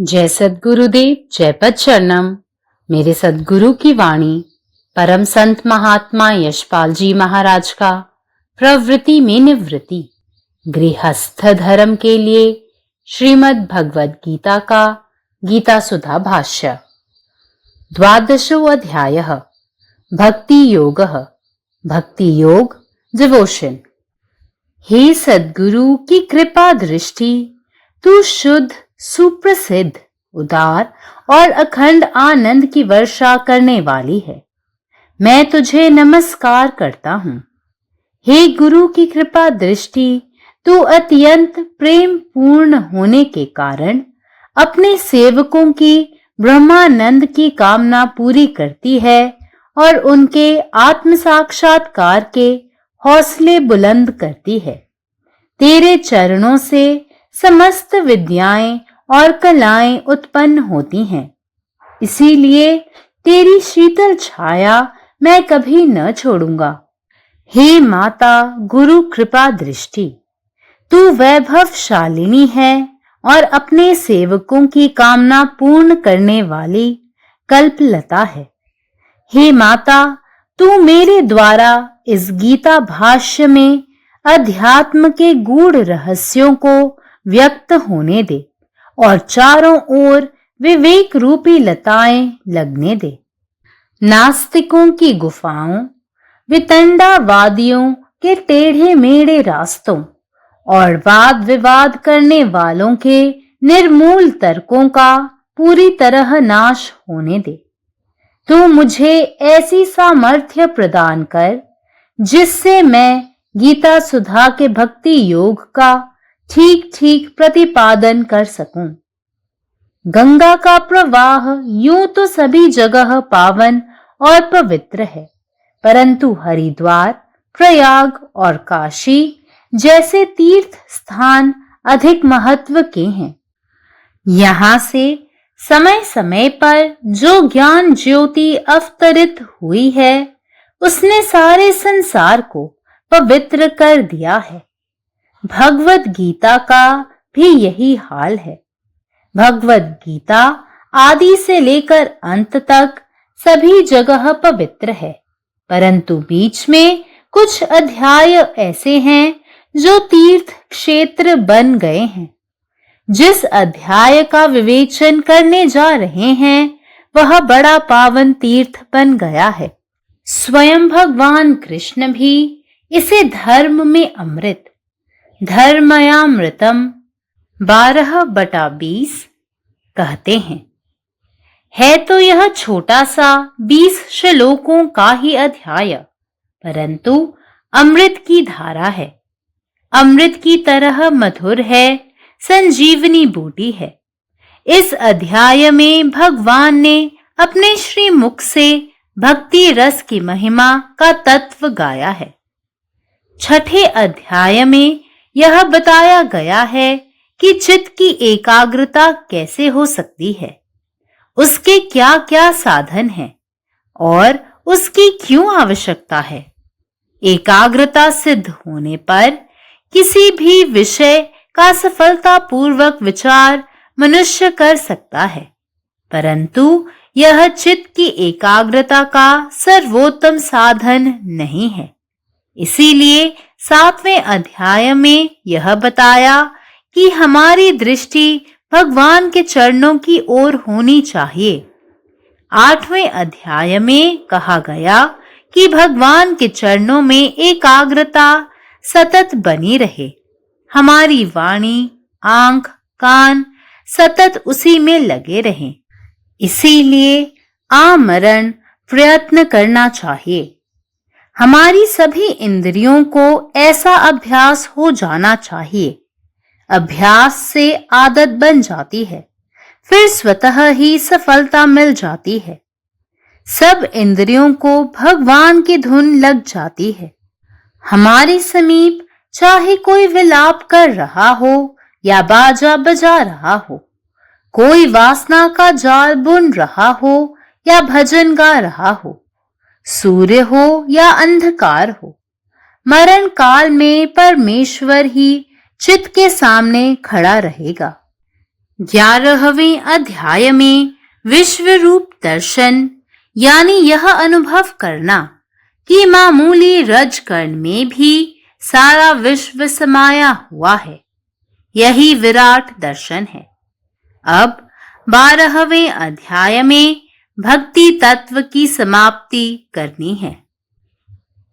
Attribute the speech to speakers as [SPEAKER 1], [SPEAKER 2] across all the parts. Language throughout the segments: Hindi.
[SPEAKER 1] जय सद्गुरुदेव, जय पदचरणम। मेरे सद्गुरु की वाणी परम संत महात्मा यशपाल जी महाराज का प्रवृत्ति में निवृत्ति गृहस्थ धर्म के लिए श्रीमद् भगवद गीता का गीता सुधा भाष्य। द्वादशो अध्यायः भक्ति योगः। भक्ति योग डिवोशन। हे सद्गुरु की कृपा दृष्टि, तू शुद्ध, सुप्रसिद्ध, उदार और अखंड आनंद की वर्षा करने वाली है। मैं तुझे नमस्कार करता हूँ। हे गुरु की कृपा दृष्टि, तू अत्यंत प्रेम पूर्ण होने के कारण अपने सेवकों की ब्रह्मानंद की कामना पूरी करती है और उनके आत्म साक्षात्कार के हौसले बुलंद करती है। तेरे चरणों से समस्त विद्याएं और कलाएं उत्पन्न होती हैं, इसीलिए तेरी शीतल छाया मैं कभी न छोड़ूंगा। हे माता गुरु कृपा दृष्टि, तू वैभवशालिनी है और अपने सेवकों की कामना पूर्ण करने वाली कल्पलता है। हे माता, तू मेरे द्वारा इस गीता भाष्य में अध्यात्म के गूढ़ रहस्यों को व्यक्त होने दे और चारों ओर विवेक रूपी लताएं लगने दे। नास्तिकों की गुफाओं, वितंडावादियों के टेढ़े मेढ़े रास्तों और वाद विवाद करने वालों के निर्मूल तर्कों का पूरी तरह नाश होने दे। तू मुझे ऐसी सामर्थ्य प्रदान कर जिससे मैं गीता सुधा के भक्ति योग का ठीक ठीक प्रतिपादन कर सकूं। गंगा का प्रवाह यूं तो सभी जगह पावन और पवित्र है, परंतु हरिद्वार, प्रयाग और काशी जैसे तीर्थ स्थान अधिक महत्व के हैं। यहाँ से समय समय पर जो ज्ञान ज्योति अवतरित हुई है, उसने सारे संसार को पवित्र कर दिया है। भगवद गीता का भी यही हाल है। भगवद गीता आदि से लेकर अंत तक सभी जगह पवित्र है, परंतु बीच में कुछ अध्याय ऐसे हैं जो तीर्थ क्षेत्र बन गए हैं। जिस अध्याय का विवेचन करने जा रहे हैं वह बड़ा पावन तीर्थ बन गया है। स्वयं भगवान कृष्ण भी इसे धर्म में अमृत, धर्मयामृतम 12/20 कहते हैं। है तो यह छोटा सा 20 श्लोकों का ही अध्याय, परंतु अमृत की धारा है। अमृत की तरह मधुर है, संजीवनी बूटी है। इस अध्याय में भगवान ने अपने श्रीमुख से भक्ति रस की महिमा का तत्व गाया है। छठे अध्याय में यह बताया गया है कि चित्त की एकाग्रता कैसे हो सकती है, उसके क्या क्या साधन हैं और उसकी क्यों आवश्यकता है। एकाग्रता सिद्ध होने पर किसी भी विषय का सफलतापूर्वक विचार मनुष्य कर सकता है, परंतु यह चित्त की एकाग्रता का सर्वोत्तम साधन नहीं है। इसीलिए 7वें अध्याय में यह बताया कि हमारी दृष्टि भगवान के चरणों की ओर होनी चाहिए। 8वें अध्याय में कहा गया कि भगवान के चरणों में एकाग्रता सतत बनी रहे। हमारी वाणी, आंख, कान सतत उसी में लगे रहें। इसीलिए आमरण प्रयत्न करना चाहिए। हमारी सभी इंद्रियों को ऐसा अभ्यास हो जाना चाहिए। अभ्यास से आदत बन जाती है, फिर स्वतः ही सफलता मिल जाती है। सब इंद्रियों को भगवान की धुन लग जाती है। हमारे समीप चाहे कोई विलाप कर रहा हो या बाजा बजा रहा हो, कोई वासना का जाल बुन रहा हो या भजन गा रहा हो, सूर्य हो या अंधकार हो, मरण काल में परमेश्वर ही चित्त के सामने खड़ा रहेगा। 11वें अध्याय में विश्व रूप दर्शन यानी यह अनुभव करना कि मामूली रजकण में भी सारा विश्व समाया हुआ है, यही विराट दर्शन है। अब 12वें अध्याय में भक्ति तत्व की समाप्ति करनी है।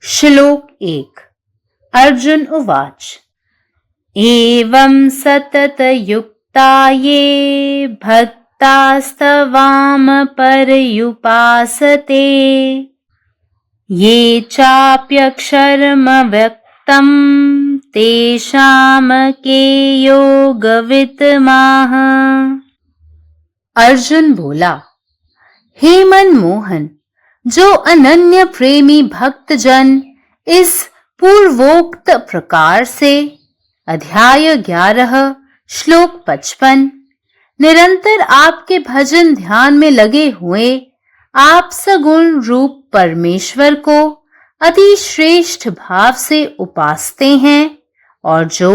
[SPEAKER 1] श्लोक 1। अर्जुन उवाच एवं सतत युक्ता ये भक्तास्तवाम पर्युपासते ये चाप्यक्षरम व्यक्तम तेषाम के योगवित्तमाः। अर्जुन बोला, हे मनमोहन, जो अनन्य प्रेमी भक्तजन इस पूर्वोक्त प्रकार से अध्याय 11 श्लोक 55 निरंतर आपके भजन ध्यान में लगे हुए आप सगुण रूप परमेश्वर को अति श्रेष्ठ भाव से उपासते हैं और जो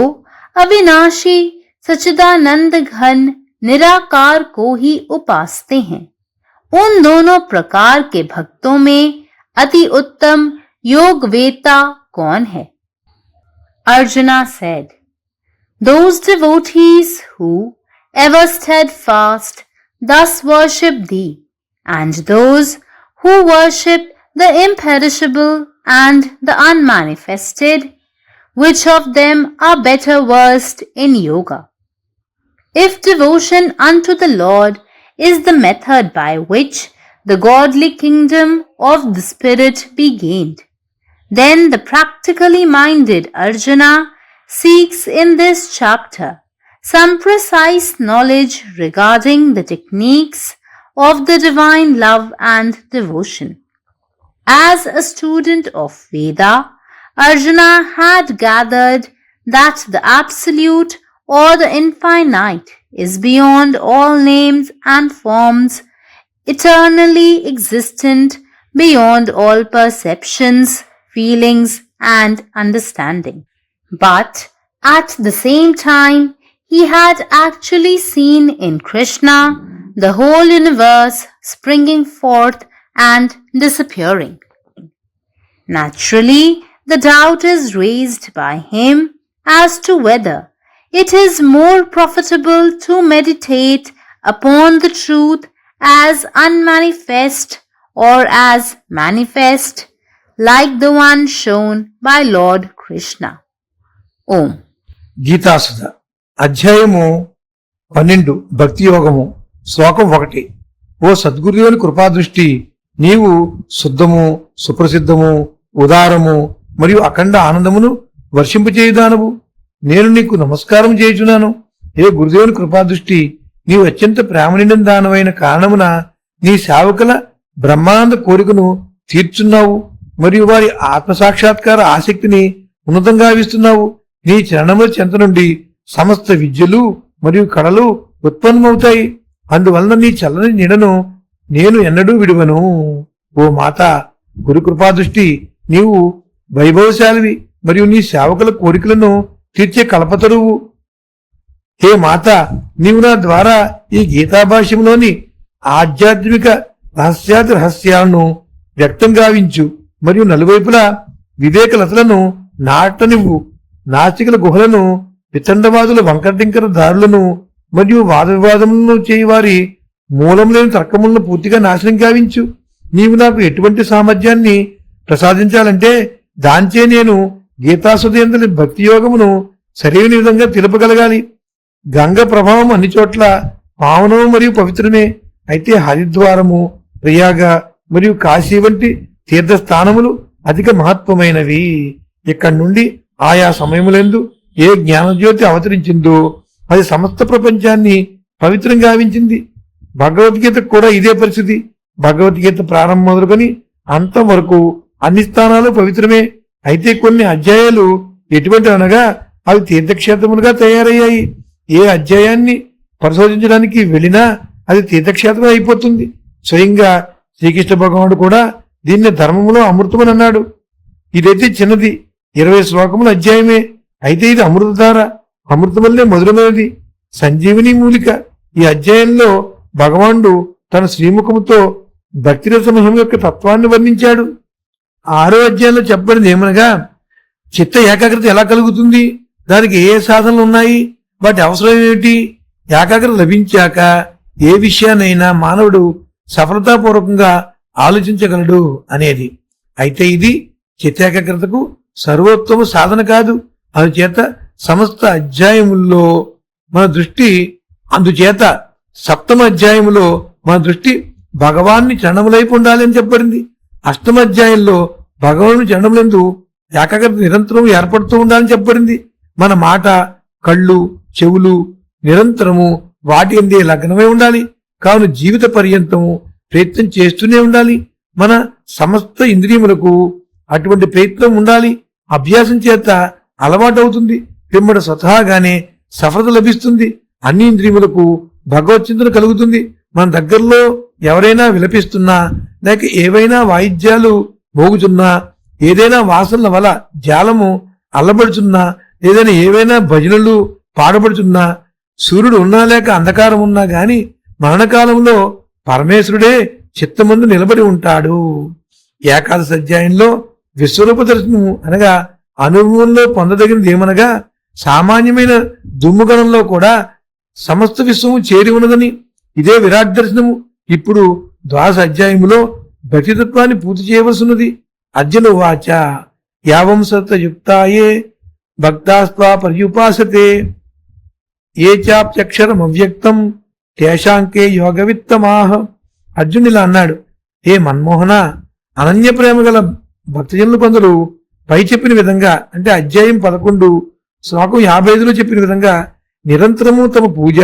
[SPEAKER 1] अविनाशी सच्चिदानंद घन निराकार को ही उपासते हैं, उन दोनों प्रकार के भक्तों में अति उत्तम योगवेता कौन है? Arjuna said, those devotees who ever steadfast thus worship thee, and those who worship the imperishable and the unmanifested, which of them are better versed in yoga? If devotion unto the Lord is the method by which the godly kingdom of the spirit be gained, then the practically minded Arjuna seeks in this chapter some precise knowledge regarding the techniques of the divine love and devotion. As a student of Veda, Arjuna had gathered that the absolute or the infinite is beyond all names and forms, eternally existent beyond all perceptions, feelings and understanding. But at the same time, he had actually seen in Krishna the whole universe springing forth and disappearing. Naturally, the doubt is raised by him as to whether it is more profitable to meditate upon the truth as unmanifest or as manifest, like the one shown by Lord Krishna. Om.
[SPEAKER 2] గీతాసుధ అధ్యాయము 12 భక్తి యోగము శ్లోకం 1. ఓ సద్గురుదేవుని కృపాదృష్టి, నీవు శుద్ధము, సుప్రసిద్ధము, ఉదారము మరియు అఖండ ఆనందమును వర్షింపచేయుదానవు. నేను నీకు నమస్కారం చేయుచున్నాను. ఏ గురుదేవుని కృపాదృష్టి, నీవు అత్యంత ప్రేమ నిండిన దానమైన కారణమున నీ సేవకుల బ్రహ్మానంద కోరికను తీర్చున్నావు మరియు వారి ఆత్మసాక్షాత్కార ఆసక్తిని ఉన్నతంగా విస్తున్నావు. నీ చరణముల చెంత నుండి సమస్త విద్యలు మరియు కళలు ఉత్పన్నమవుతాయి. అందువలన నీ చల్లని నీడను నేను ఎన్నడూ విడువను. ఓ మాత, గురు కృపాదృష్టి, నీవు వైభవశాలివి మరియు నీ సేవకుల కోరికలను తీర్చే కల్పతరువు. హే మాత, నీవు నా ద్వారా ఈ గీతాభాష్యంలోని ఆధ్యాత్మిక రహస్యాది రహస్యాలను వ్యక్తం గావించు మరియు నలువైపులా వివేకలతలను నాటనివ్వు. నాస్తికుల గుహలను, వితండవాదుల వంకరటింకర దారులను మరియు వాద వివాదములను చేయవారి మూలం లేని తర్కములను పూర్తిగా నాశనం గావించు. నీవు నాకు ఎటువంటి సామర్థ్యాన్ని ప్రసాదించాలంటే దాంచే నేను గీతాసుధయందలి భక్తి యోగమును సరైన విధంగా తెలుపగలగాలి. గంగ ప్రభావం అన్ని చోట్ల పావనము మరియు పవిత్రమే. అయితే హరిద్వారము, ప్రయాగ మరియు కాశీ వంటి తీర్థస్థానములు అధిక మహత్వమైనవి. ఇక్కడి నుండి ఆయా సమయములందు ఏ జ్ఞానజ్యోతి అవతరించిందో అది సమస్త ప్రపంచాన్ని పవిత్రం గావించింది. భగవద్గీత కూడా ఇదే పరిస్థితి. భగవద్గీత ప్రారంభం మొదలుకొని అంతం వరకు అన్ని స్థానాలు పవిత్రమే. అయితే కొన్ని అధ్యాయాలు ఎటువంటి అనగా అవి తీర్థక్షేత్రములుగా తయారయ్యాయి. ఏ అధ్యాయాన్ని పరిశోధించడానికి వెళ్ళినా అది తీర్థక్షేత్రం అయిపోతుంది. స్వయంగా శ్రీకృష్ణ భగవానుడు కూడా దీన్ని ధర్మములో అమృతమని అన్నాడు. ఇదైతే చిన్నది, 20 శ్లోకముల అధ్యాయమే. అయితే ఇది అమృతధార, అమృతం వల్లే మధురమైనది, సంజీవిని మూలిక. ఈ అధ్యాయంలో భగవానుడు తన శ్రీముఖముతో భక్తిరస మహిమ యొక్క తత్వాన్ని వర్ణించాడు. 6వ అధ్యాయంలో చెప్పబడింది ఏమనగా, చిత్త ఏకాగ్రత ఎలా కలుగుతుంది, దానికి ఏ సాధనలు ఉన్నాయి, వాటి అవసరం ఏమిటి, ఏకాగ్రత లభించాక ఏ విషయాన్నైనా మానవుడు సఫలతాపూర్వకంగా ఆలోచించగలడు అనేది. అయితే ఇది చిత్తాకాగ్రతకు సర్వోత్తమ సాధన కాదు. అందుచేత సమస్త అధ్యాయముల్లో మన దృష్టి అందుచేత 7వ అధ్యాయములో మన దృష్టి భగవాన్ని చరణములైపు ఉండాలి అని చెప్పబడింది. 8వ అధ్యాయంలో భగవాను చరణములందు ఏకాగ్రత నిరంతరం ఏర్పడుతూ ఉండాలని చెప్పబడింది. మన మాట, కళ్ళు, చెవులు నిరంతరము వాటి అందే లగ్నమై ఉండాలి. కావున జీవిత పర్యంతము ప్రయత్నం చేస్తూనే ఉండాలి. మన సమస్త ఇంద్రియములకు అటువంటి ప్రయత్నం ఉండాలి. అభ్యాసం చేత అలవాటవుతుంది. పిమ్మట స్వతహాగానే సఫలత లభిస్తుంది. అన్ని ఇంద్రియములకు భగవచ్చింతన కలుగుతుంది. మన దగ్గరలో ఎవరైనా విలపిస్తున్నా, లేక ఏవైనా వాయిద్యాలు మోగుతున్నా, ఏదైనా వాసనల వల్ల జాలము అల్లబడుతున్నా, ఏదైనా ఏవైనా భజనలు పాడబడుతున్నా, సూర్యుడు ఉన్నా లేక అంధకారం ఉన్నా గాని మరణకాలంలో పరమేశ్వరుడే చిత్తమందు నిలబడి ఉంటాడు. ఏకాదశి అధ్యాయంలో విశ్వరూప దర్శనము అనగా అనుభవంలో పొందదగినది ఏమనగా, సామాన్యమైన దుమ్ముగణంలో కూడా సమస్త విశ్వము చేరి ఉన్నదని. ఇదే విరాట్ దర్శనము. ఇప్పుడు ద్వాదశ అధ్యాయములో భక్తితత్వాన్ని పూర్తి చేయవలసినది. అర్జున వాచ యావం సతయుక్తాయే భక్తాస్త్వా పర్యుపాసతే ఏ చాప్యక్షరం అవ్యక్తం తేషాంకే యోగవిత్తమాహ. అర్జునుడు ఇలా అన్నాడు, ఏ మన్మోహన, అనన్య ప్రేమ గల భక్తజనులు కొందరు పై చెప్పిన విధంగా, అంటే అధ్యాయం 11 శ్లోకం 55లో చెప్పిన విధంగా నిరంతరము తమ పూజ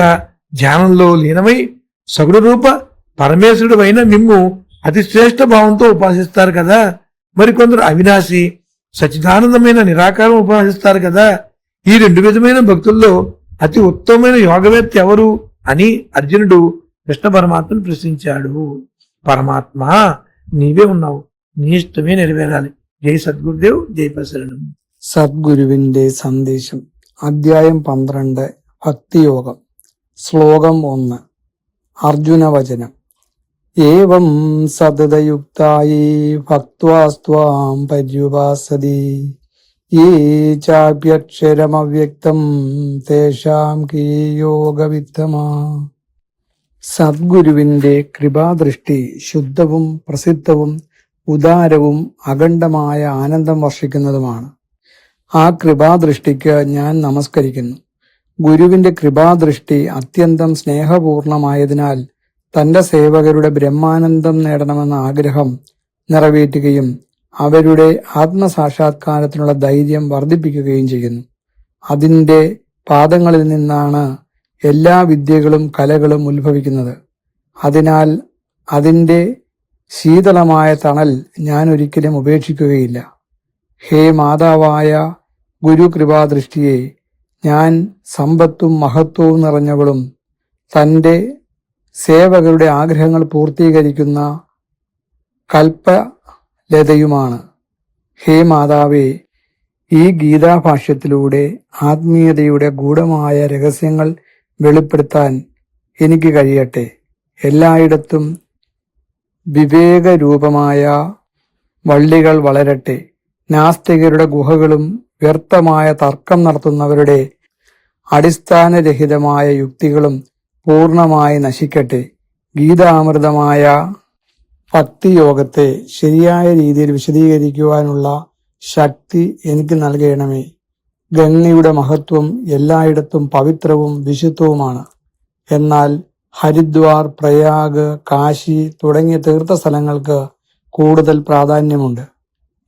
[SPEAKER 2] ధ్యానంలో లీనమై సగుణ రూప పరమేశ్వరుడు అయిన మిమ్ము అతి శ్రేష్ఠ భావంతో ఉపాసిస్తారు కదా. మరికొందరు అవినాశి సచిదానందమైన నిరాకారం ఉపాసిస్తారు కదా. ఈ 2 విధమైన భక్తుల్లో అతి ఉత్తమమైన యోగవేత్త ఎవరు అని అర్జునుడు కృష్ణ పరమాత్మను ప్రశ్నించాడు. పరమాత్మ, నీవే ఉన్నావు, నీ ఇష్టమే నెరవేరాలి. జై సద్గురుదేవ్, జై ప్రసరణం.
[SPEAKER 3] സദ്ഗുരുവിന്റെ സന്ദേശം. അധ്യായം 12. ഭക്തിയോഗം. ശ്ലോകം 1. അർജുനവചനം. ഏവം സതതയുക്തായേ ഭക്ത്വാസ്ത്വാം പര്യുപാസതി യേ ചാപ്യക്ഷരമവ്യക്തം തേഷാം കേ യോഗവിത്തമാ. സദ്ഗുരുവിന്റെ കൃപാദൃഷ്ടി ശുദ്ധവും പ്രസിദ്ധവും ഉദാരവും അഖണ്ഡമായ ആനന്ദം വർഷിക്കുന്നതുമാണ്. ആ കൃപാദൃഷ്ടിക്ക് ഞാൻ നമസ്കരിക്കുന്നു. ഗുരുവിന്റെ കൃപാദൃഷ്ടി അത്യന്തം സ്നേഹപൂർണമായതിനാൽ തന്റെ സേവകരുടെ ബ്രഹ്മാനന്ദം നേടണമെന്ന ആഗ്രഹം നിറവേറ്റുകയും അവരുടെ ആത്മസാക്ഷാത്കാരത്തിനുള്ള ധൈര്യം വർദ്ധിപ്പിക്കുകയും ചെയ്യുന്നു. അതിന്റെ പാദങ്ങളിൽ നിന്നാണ് എല്ലാ വിദ്യകളും കലകളും ഉത്ഭവിക്കുന്നത്. അതിനാൽ അതിന്റെ ശീതളമായ തണൽ ഞാൻ ഒരിക്കലും ഉപേക്ഷിക്കുകയില്ല. ഹേ മാതാവായ ഗുരു കൃപാദൃഷ്ടിയെ, ഞാൻ സമ്പത്തും മഹത്വവും നിറഞ്ഞവളും തന്റെ സേവകരുടെ ആഗ്രഹങ്ങൾ പൂർത്തീകരിക്കുന്ന കൽപ്പലതയുമാണ്. ഹേ മാതാവേ, ഈ ഗീതാഭാഷ്യത്തിലൂടെ ആത്മീയതയുടെ ഗൂഢമായ രഹസ്യങ്ങൾ വെളിപ്പെടുത്താൻ എനിക്ക് കഴിയട്ടെ. എല്ലായിടത്തും വിവേകരൂപമായ വള്ളികൾ വളരട്ടെ. നാസ്തികരുടെ ഗുഹകളും വ്യർത്ഥമായ തർക്കം നടത്തുന്നവരുടെ അടിസ്ഥാനരഹിതമായ യുക്തികളും പൂർണ്ണമായി നശിക്കട്ടെ. ഗീതാമൃതമായ ഭക്തിയോഗത്തെ ശരിയായ രീതിയിൽ വിശദീകരിക്കുവാനുള്ള ശക്തി എനിക്ക് നൽകണമേ. ഗംഗയുടെ മഹത്വം എല്ലായിടത്തും പവിത്രവും വിശുദ്ധവുമാണ്. എന്നാൽ ഹരിദ്വാർ, പ്രയാഗ്, കാശി തുടങ്ങിയ തീർത്ഥസ്ഥലങ്ങൾക്ക് കൂടുതൽ പ്രാധാന്യമുണ്ട്.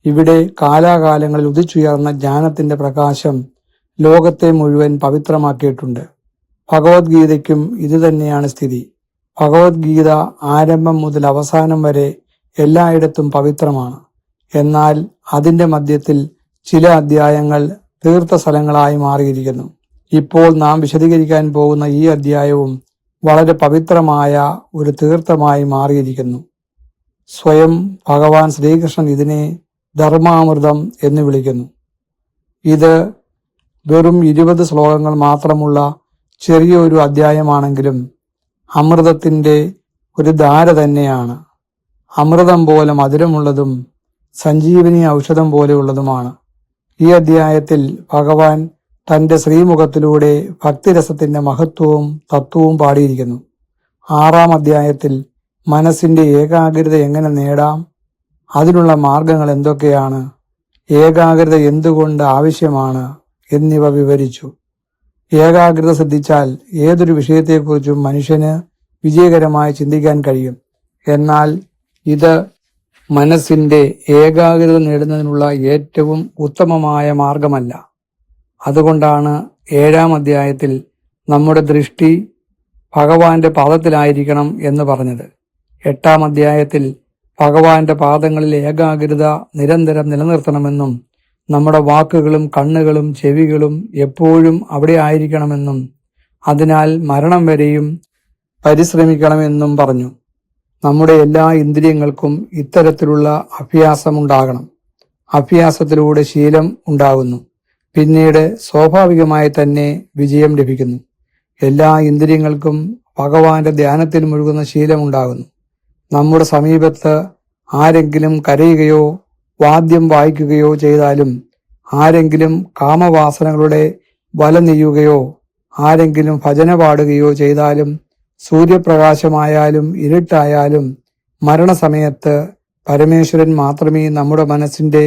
[SPEAKER 3] ഇവിടെ കാലാകാലങ്ങളിൽ ഉദിച്ചുയർന്ന ജ്ഞാനത്തിന്റെ പ്രകാശം ലോകത്തെ മുഴുവൻ പവിത്രമാക്കിയിട്ടുണ്ട്. ഭഗവത്ഗീതയ്ക്കും ഇതുതന്നെയാണ് സ്ഥിതി. ഭഗവത്ഗീത ആരംഭം മുതൽ അവസാനം വരെ എല്ലായിടത്തും പവിത്രമാണ്. എന്നാൽ അതിന്റെ മധ്യത്തിൽ ചില അധ്യായങ്ങൾ തീർത്ഥസ്ഥലങ്ങളായി മാറിയിരിക്കുന്നു. ഇപ്പോൾ നാം വിശദീകരിക്കാൻ പോകുന്ന ഈ അധ്യായവും വളരെ പവിത്രമായ ഒരു തീർത്ഥമായി മാറിയിരിക്കുന്നു. സ്വയം ഭഗവാൻ ശ്രീകൃഷ്ണൻ ഇതിനെ ധർമാമൃതം എന്ന് വിളിക്കുന്നു. ഇത് വെറും 20 ശ്ലോകങ്ങൾ മാത്രമുള്ള ചെറിയൊരു അധ്യായമാണെങ്കിലും അമൃതത്തിന്റെ ഒരു ധാര തന്നെയാണ്. അമൃതം പോലെ മധുരമുള്ളതും സഞ്ജീവനി ഔഷധം പോലെയുള്ളതുമാണ്. ഈ അധ്യായത്തിൽ ഭഗവാൻ തന്റെ ശ്രീമുഖത്തിലൂടെ ഭക്തിരസത്തിന്റെ മഹത്വവും തത്വവും പാടിയിരിക്കുന്നു. 6-ാം അധ്യായത്തിൽ മനസ്സിന്റെ ഏകാഗ്രത എങ്ങനെ നേടാം, അതിനുള്ള മാർഗങ്ങൾ എന്തൊക്കെയാണ്, ഏകാഗ്രത എന്തുകൊണ്ട് ആവശ്യമാണ് എന്നിവ വിവരിച്ചു. ഏകാഗ്രത സിദ്ധിച്ചാൽ ഏതൊരു വിഷയത്തെക്കുറിച്ചും മനുഷ്യന് വിജയകരമായി ചിന്തിക്കാൻ കഴിയും. എന്നാൽ ഇത് മനസ്സിന്റെ ഏകാഗ്രത നേടുന്നതിനുള്ള ഏറ്റവും ഉത്തമമായ മാർഗമല്ല. അതുകൊണ്ടാണ് 7-ാം അധ്യായത്തിൽ നമ്മുടെ ദൃഷ്ടി ഭഗവാന്റെ പാദത്തിലായിരിക്കണം എന്ന് പറഞ്ഞത്. 8-ാം അധ്യായത്തിൽ ഭഗവാന്റെ പാദങ്ങളിൽ ഏകാഗ്രത നിരന്തരം നിലനിർത്തണമെന്നും നമ്മുടെ വാക്കുകളും കണ്ണുകളും ചെവികളും എപ്പോഴും അവിടെ ആയിരിക്കണമെന്നും അതിനാൽ മരണം വരെയും പരിശ്രമിക്കണമെന്നും പറഞ്ഞു. നമ്മുടെ എല്ലാ ഇന്ദ്രിയങ്ങൾക്കും ഇത്തരത്തിലുള്ള അഭ്യാസമുണ്ടാകണം. അഭ്യാസത്തിലൂടെ ശീലം ഉണ്ടാകുന്നു. പിന്നീട് സ്വാഭാവികമായി തന്നെ വിജയം ലഭിക്കുന്നു. എല്ലാ ഇന്ദ്രിയങ്ങൾക്കും ഭഗവാന്റെ ധ്യാനത്തിൽ മുഴുകുന്ന ശീലമുണ്ടാകുന്നു. നമ്മുടെ സമീപത്ത് ആരെങ്കിലും കരയുകയോ വാദ്യം വായിക്കുകയോ ചെയ്താലും, ആരെങ്കിലും കാമവാസനകളുടെ വല നെയ്യുകയോ ആരെങ്കിലും ഭജന പാടുകയോ ചെയ്താലും, സൂര്യപ്രകാശമായാലും ഇരുട്ടായാലും മരണസമയത്ത് പരമേശ്വരൻ മാത്രമേ നമ്മുടെ മനസ്സിന്റെ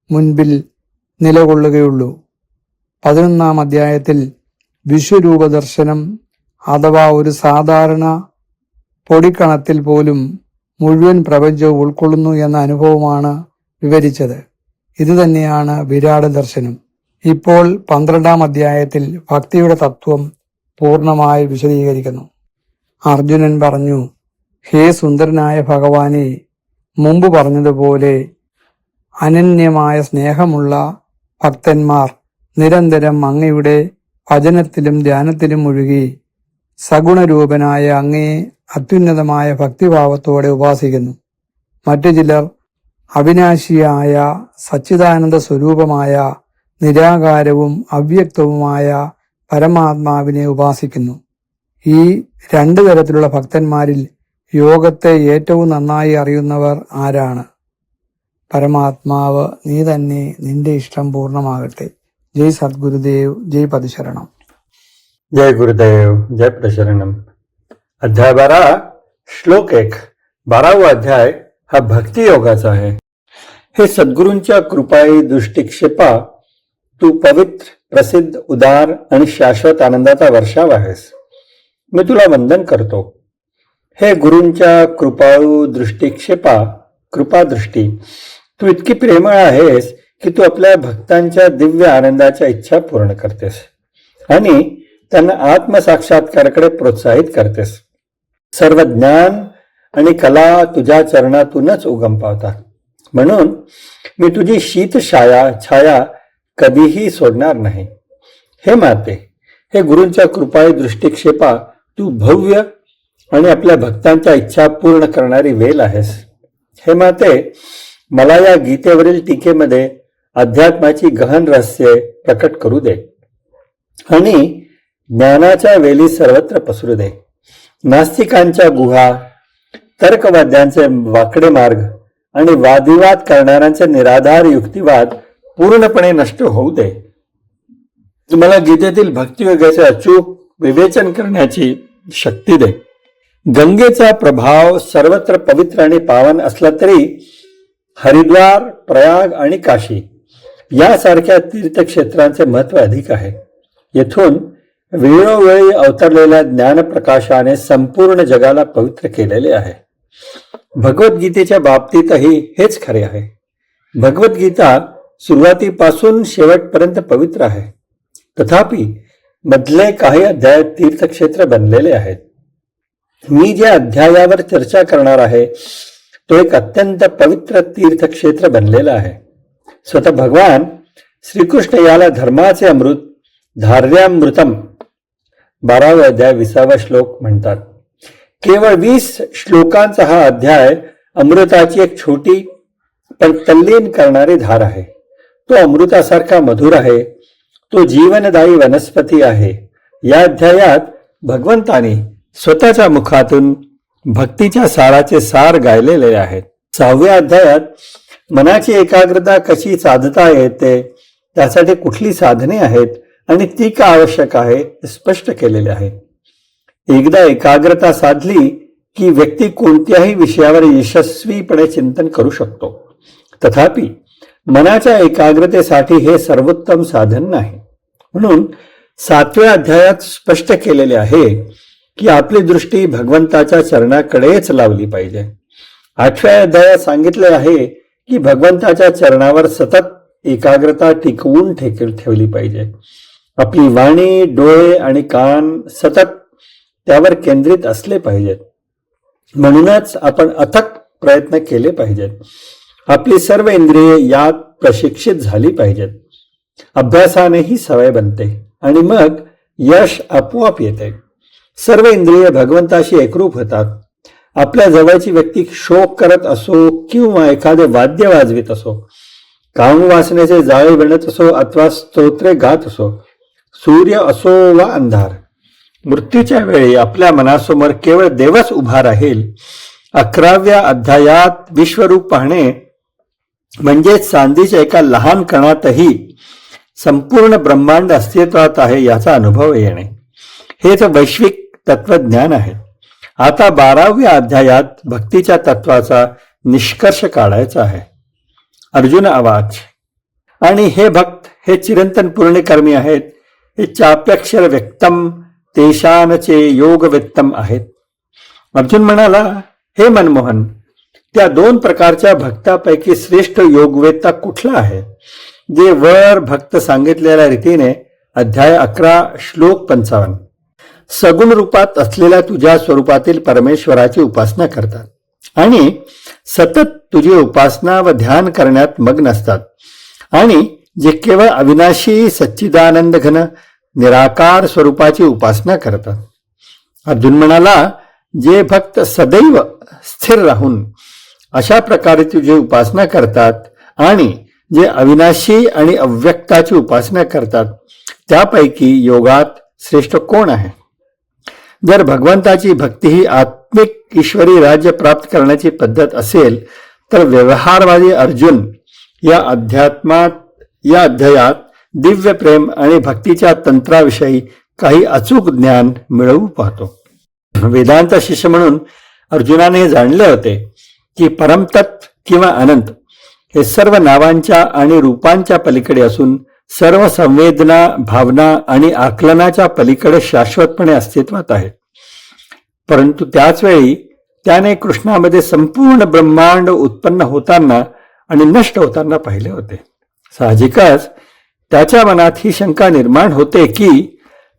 [SPEAKER 3] മുൻപിൽ നിലകൊള്ളുകയുള്ളൂ. 11-ാം അധ്യായത്തിൽ വിശ്വരൂപ ദർശനം അഥവാ ഒരു സാധാരണ പൊടിക്കണത്തിൽ പോലും മുഴുവൻ പ്രപഞ്ചവും ഉൾക്കൊള്ളുന്നു എന്ന അനുഭവമാണ് വിവരിച്ചത്. ഇതുതന്നെയാണ് വിരാട് ദർശനം. ഇപ്പോൾ 12-ാം അധ്യായത്തിൽ ഭക്തിയുടെ തത്വം പൂർണ്ണമായി വിശദീകരിക്കുന്നു. അർജുനൻ പറഞ്ഞു, ഹേ സുന്ദരനായ ഭഗവാനെ, മുമ്പ് പറഞ്ഞതുപോലെ അനന്യമായ സ്നേഹമുള്ള ഭക്തന്മാർ നിരന്തരം അങ്ങയുടെ ഭജനത്തിലും ധ്യാനത്തിലും മുഴുകി സഗുണരൂപനായ അങ്ങയെ അത്യുന്നതമായ ഭക്തിഭാവത്തോടെ ഉപാസിക്കുന്നു. മറ്റു ചിലർ അവിനാശിയായ സച്ചിദാനന്ദ സ്വരൂപമായ നിരാകാരവും അവ്യക്തവുമായ പരമാത്മാവിനെ ഉപാസിക്കുന്നു. ഈ 2 തരത്തിലുള്ള ഭക്തന്മാരിൽ യോഗത്തെ ഏറ്റവും നന്നായി അറിയുന്നവർ ആരാണ്? പരമാത്മാവ് നീ തന്നെ. നിന്റെ ഇഷ്ടം പൂർണ്ണമാകട്ടെ. जय सद्गुरुदेव, जय पदशरणम.
[SPEAKER 4] जय गुरुदेव, जय पदशरणम. अध्याय 12 श्लोक 1. 12वा अध्याय हा भक्ती योगाचा आहे. हे सद्गुरूंच्या कृपाई दृष्टिक्षेपा, तू पवित्र, प्रसिद्ध, उदार आणि शाश्वत आनंदाचा वर्षाव आहेस. मी तुला वंदन करतो. हे गुरूंच्या कृपाळू दृष्टिक्षेपा, कृपादृष्टी, तू इतकी प्रेमळ आहेस की तू आपल्या भक्तांच्या दिव्य आनंदाच्या इच्छा पूर्ण करतेस आणि त्यांना आत्मसाक्षात्काराकडे प्रोत्साहित करतेस. सर्व ज्ञान आणि कला तुझ्या चरणातूनच उगम पावतात. म्हणून मी तुझी शीत छाया कधीही सोडणार नाही. हे माते, हे गुरूंच्या कृपाळू दृष्टिक्षेपा, तू भव्य आणि आपल्या भक्तांच्या इच्छा पूर्ण करणारी वेल आहेस. हे माते, मला या गीतेवरील टीकेमध्ये अध्यात्माची गहन रहस्ये प्रकट करू दे आणि ज्ञानाच्या वेली सर्वत्र पसरू दे. नास्तिकांच्या गुहा, तर्कवाद्यांचे वाकडे मार्ग आणि वादविवाद करणाऱ्यांचे निराधार युक्तिवाद पूर्णपणे नष्ट होऊ दे. मला गीतेतील भक्तियोगाचे अचूक विवेचन करण्याची शक्ती दे. गंगेचा प्रभाव सर्वत्र पवित्र आणि पावन असला तरी हरिद्वार, प्रयाग आणि काशी यासारख्या तीर्थक्षेत्रांचे महत्व अधिक आहे. येथून वेळोवेळी अवतरलेल्या ज्ञानप्रकाशाने संपूर्ण जगाला पवित्र केलेले आहे. भगवद्गीतेच्या बाबतीतही हेच खरे आहे. भगवद्गीता सुरुवातीपासून शेवटपर्यंत पवित्र आहे. तथापि मधले काही अध्याय तीर्थक्षेत्र बनलेले आहेत. मी ज्या अध्यायावर चर्चा करणार आहे तो एक अत्यंत पवित्र तीर्थक्षेत्र बनलेला आहे. स्वतः भगवान श्रीकृष्ण याला धर्माचे अमृत, धार्यामृतम 12वा अध्याय 20वा श्लोक म्हणतात. केवळ 20 श्लोकांचा हा अध्याय अमृताची एक छोटी पण तल्लीन करणारी धार आहे. तो अमृतासारखा मधुर आहे. तो जीवनदायी वनस्पती आहे. या अध्यायात भगवंताने स्वतःच्या मुखातून भक्तीच्या साराचे सार गायलेले आहेत. 6व्या अध्यायात मनाची एकाग्रता कशी साधता येते, त्यासाठी कुठली साधने आहेत आणि ती का आवश्यक आहे हे स्पष्ट केलेले आहे. एकदा एकाग्रता साधली की व्यक्ती कोणत्याही विषयावर यशस्वीपणे चिंतन करू शकतो. तथापि मनाच्या एकाग्रतेसाठी हे सर्वोत्तम साधन नाही. म्हणून 7व्या अध्यायात स्पष्ट केलेले आहे की आपली दृष्टी भगवंताच्या चरणाकडेच लावली पाहिजे. 8व्या अध्यायात सांगितले आहे की भगवंताच्या चरणावर सतत एकाग्रता टिकवून ठेवली पाहिजे. आपली वाणी, डोळे आणि कान सतत त्यावर केंद्रित असले पाहिजेत. म्हणूनच आपण अथक प्रयत्न केले पाहिजेत. आपली सर्व इंद्रिये यात प्रशिक्षित झाली पाहिजेत. अभ्यासाने ही सवय बनते आणि मग यश आपोआप येते. सर्व इंद्रिये भगवंताशी एकरूप होतात. आपल्या जवळची व्यक्ती शोक करत असो किंवा एखादे वाद्य वाजवित असो, कामवासनेचे जाळे विणत असो अथवा स्तोत्रे गात असो, सूर्य असो वा अंधार, मृत्यूच्या वेळी आपल्या मनासमोर केवळ देवच उभा राहील. 11व्या अध्यायात विश्वरूप पाहणे म्हणजे चांदीच्या एका लहान कणातही संपूर्ण ब्रह्मांड अस्तित्वात आहे याचा अनुभव येणे, हेच वैश्विक तत्वज्ञान आहे. आता 12व्या अध्यायात भक्तीच्या तत्वाचा निष्कर्ष काढायचा आहे. अर्जुन आवाज, आणि हे भक्त हे चिरंतन पूर्णकर्मी आहेत. हे चाप्यक्षर व्यक्तम तेशानचे योग व्यक्तम आहेत. अर्जुन म्हणाला, हे मनमोहन, त्या 2 प्रकारच्या भक्तापैकी श्रेष्ठ योगवेत्ता कुठला आहे, जे वर भक्त सांगितलेल्या रीतीने अध्याय 11 श्लोक 55 सगुण रूपात असलेल्या तुझ्या स्वरूपातील परमेश्वराची उपासना करतात आणि सतत तुझी उपासना व ध्यान करण्यात मग्न असतात आणि जे केवळ अविनाशी सच्चिदानंद घन निराकार स्वरूपाची उपासना करतात. अर्जुन म्हणाला, जे भक्त सदैव स्थिर राहून अशा प्रकारे तुझी उपासना करतात आणि जे अविनाशी आणि अव्यक्ताची उपासना करतात, त्यापैकी योगात श्रेष्ठ कोण आहे? जर भगवंताची भक्ती ही आत्मिक ईश्वरी राज्य प्राप्त करण्याची पद्धत असेल तर व्यवहारवादी अर्जुन या अध्यायात दिव्य प्रेम आणि भक्तीच्या तंत्राविषयी काही अचूक ज्ञान मिळवू पाहतो. वेदांत शिष्य म्हणून अर्जुनाने हे जाणले होते की परमतत्व किंवा अनंत हे सर्व नावांच्या आणि रूपांच्या पलीकडे असून सर्व संवेदना, भावना आणि आकलनाच्या पलीकडे शाश्वतपणे अस्तित्वात आहे. परंतु त्याच वेळी त्याने कृष्णामध्ये संपूर्ण ब्रह्मांड उत्पन्न होताना आणि नष्ट होताना पाहिले होते. साहजिकच त्याच्या मनात ही शंका निर्माण होते की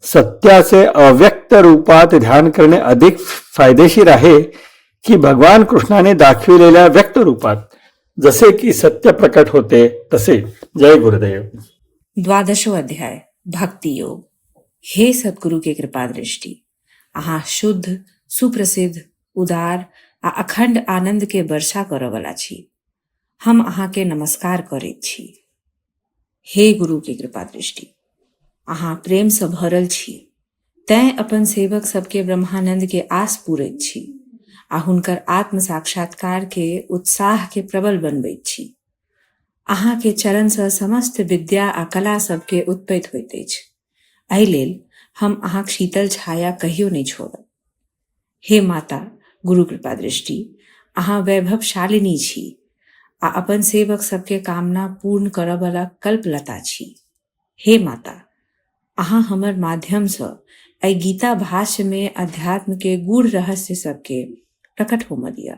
[SPEAKER 4] सत्याचे अव्यक्त रूपात ध्यान करणे अधिक फायदेशीर आहे की भगवान कृष्णाने दाखविलेल्या व्यक्त रूपात, जसे की सत्य प्रकट होते तसे. जय गुरुदेव.
[SPEAKER 5] 12वां अध्याय भक्ति योग. हे सतगुरु के कृपा दृष्टि, अहाँ शुद्ध, सुप्रसिद्ध, उदार आ अखंड आनंद के वर्षा करय वाला छी. हम अहाँ के नमस्कार करैत छी. हे गुरु के कृपा दृष्टि, अहाँ प्रेम से भरल छी, तैं अपन सेवक सबके ब्रह्मानंद के आस पूरैत छी आ हुनकर आत्म साक्षात्कार के उत्साह के प्रबल बनबैत छी. अहाँ के चरण से समस्त विद्या आ कला सबके उत्पत्ति होइत अछि. एहि लेल हम अहाँक शीतल छाया कहियो नहीं छोड़ब. हे माता गुरु कृपा दृष्टि, अहाँ वैभवशालिनी छी आ अपन सेवक सबके कामना पूर्ण करब वाला कल्पलता छी. हे माता, अहाँ हमर माध्यम से एहि गीता भाष्य में अध्यात्म के गूढ़ रहस्य सबके प्रकट होम दिया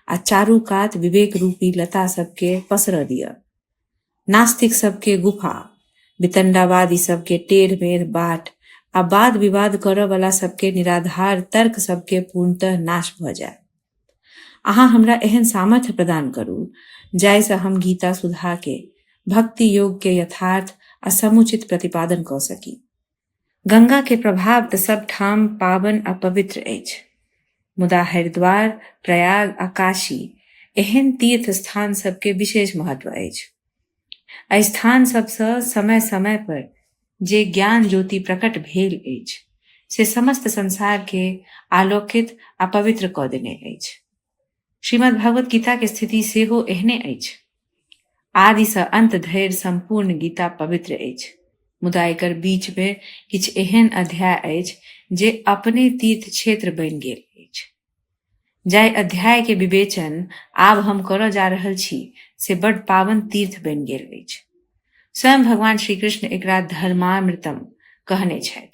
[SPEAKER 5] आ चारू कात विवेक रूपी लता सबके पसर दिया. नास्तिक सबके गुफा, वितंडावादी सबके टेढ़ मेढ़ बाट आ वाद विवाद करय वाला सबके निराधार तर्क सबके पूर्णतः नाश भ जाय. अहाँ हमरा एहन सामर्थ्य प्रदान करू जाहिसँ हम गीता सुधा के, भक्ति योग के यथार्थ आ समुचित प्रतिपादन क सकी. गंगा के प्रभाव तऽ सब ठाम पावन आ पवित्र अछि, मुदा हरिद्वार, प्रयाग आ काशी एहन तीर्थ स्थान सबके विशेष महत्व अछि. एहि स्थान सबसँ समय समय पर जे ज्ञान ज्योति प्रकट भेल अछि से समस्त संसार के आलोकित आ पवित्र कऽ देने अछि। श्रीमद् भगवत गीता के स्थिति सेहो एहने अछि। आदि सँ अंत धरि संपूर्ण गीता पवित्र अछि, मुदा एकर बीच में किछु एहन अध्याय अछि जे अपने तीर्थ क्षेत्र बनि गेल अछि। जाहि अध्याय के विवेचन आब हम करऽ जा रहल छी से बड़ पावन तीर्थ बनि गेल अछि। स्वयं भगवान श्री कृष्ण एकरा धर्मामृतम कहने छथि,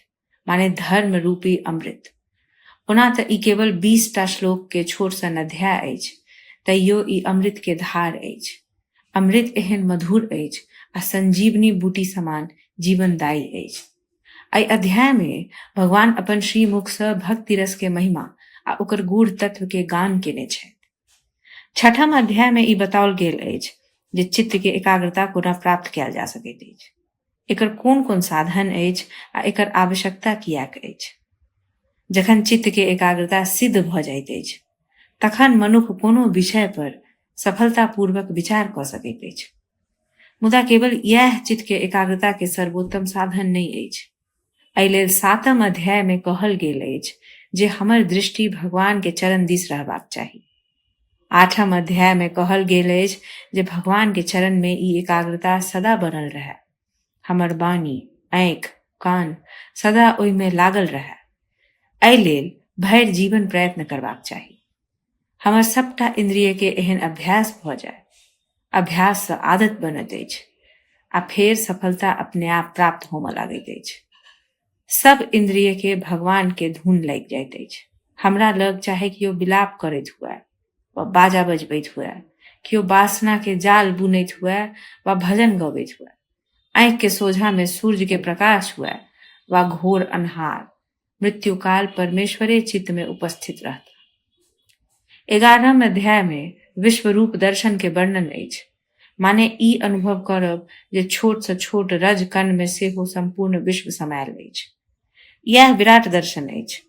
[SPEAKER 5] माने धर्म रूपी अमृत। ओना तऽ ई केवल 20टा श्लोक के छोट सन अध्याय अछि, तैयो ई अमृत के धार अछि। अमृत एहन मधुर अछि आ संजीवनी बूटी समान जीवनदायी अछि। एहि अध्याय में भगवान अपन श्रीमुख सँ भक्ति रस के महिमा आ ओकर गूढ़ तत्व के गान केने छथि। छठम अध्याय में ई बताओल गेल अछि जे चित्त के एकाग्रता कोना प्राप्त कयल जा सकैत अछि, एकर कोन कोन साधन अछि आ एकर आवश्यकता किएक अछि। जखन चित्त के एकाग्रता सिद्ध भऽ जाइत अछि तखन मनुष्य कोनो विषय पर सफलतापूर्वक विचार कऽ सकैत अछि। मुदा केवल यह चित्त के एकाग्रता के सर्वोत्तम साधन नहीं अछि। एहि लेल 7म अध्याय में कहल गेल अछि जे हमर दृष्टि भगवान के चरण दिस रहबाक चाही। 8म अध्याय में कहल गेल अछि जे भगवान के चरण में ई एकाग्रता सदा बनल रहै, हमर वाणी, आँखि, कान सदा ओहि में लागल रहै। एहि लेल भरि जीवन प्रयत्न करबाक चाही। हमर सबटा इंद्रिय के एहन अभ्यास भऽ जाय, अभ्यास सँ आदत बनैत अछि आ फेर सफलता अपने आप प्राप्त होमय लागैत अछि। सब इंद्रिय के भगवान के धुन लागि जाइत अछि। हमरा लग चाहे कियो विलाप करैत हुए वा बाजा बजबैत हुए, कियो वासना के जाल बुनैत हुए वा भजन गबैत हुए, आँखि के सोझा में सूर्य के प्रकाश हुए वा घोर अन्हार, मृत्यु काल परमेश्वरे चित्त में उपस्थित रहता। 11म अध्याय में विश्व रूप दर्शन के वर्णन अछि, माने ई अनुभव करब जे छोट से छोट रज कण में सेहो संपूर्ण विश्व समायल अछि। यह विराट दर्शन अछि।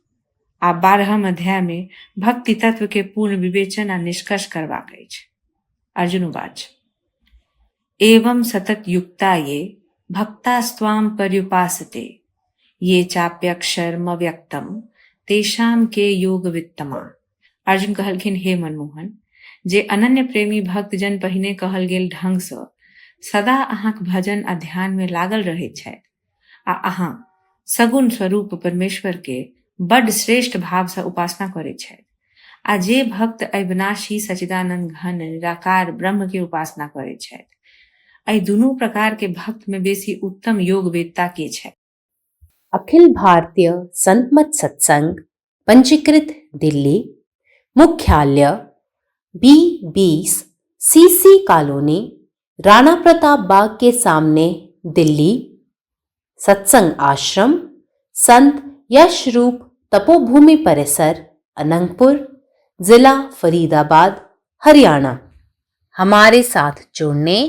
[SPEAKER 5] आ 12म अध्याय में भक्ति तत्व के पूर्ण विवेचन आ निष्कर्ष करबाक अछि। अर्जुन उवाच, एवं सतत युक्ता ये भक्तास्त्वाम पर्युपासते ये चाप्यक्षरम व्यक्तम तेषाम के योग वित्तमा। अर्जुन कहलखिन, हे मनमोहन, जे अनन्य प्रेमी भक्तजन पहिने कहल गेल ढंग सँ सदा अहाँक भजन आ ध्यान में लागल रहैत छथि आ अहाँ सगुण स्वरूप परमेश्वर के बड्ड श्रेष्ठ भाव सँ उपासना करैत छथि, आ जे भक्त अविनाशी सच्चिदानंद घन निराकार ब्रह्म के उपासना करैत छथि, एहि दुनू प्रकार के भक्त में बेसी उत्तम योग वेदता के छथि।
[SPEAKER 1] अखिल भारतीय संत मत सत्संग पंजीकृत दिल्ली, मुख्यालय B20 CC colony, Rana Pratap Bagh के सामने, दिल्ली। सत्संग आश्रम संत यश रूप तपोभूमि परिसर, अनंगपुर, जिला फरीदाबाद, हरियाणा। हमारे साथ जुड़ने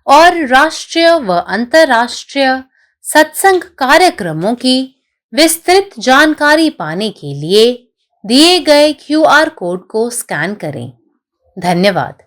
[SPEAKER 1] और राष्ट्रीय व अंतर्राष्ट्रीय सत्संग कार्यक्रमों की विस्तृत जानकारी पाने के लिए दिए गए QR कोड को स्कैन करें। धन्यवाद।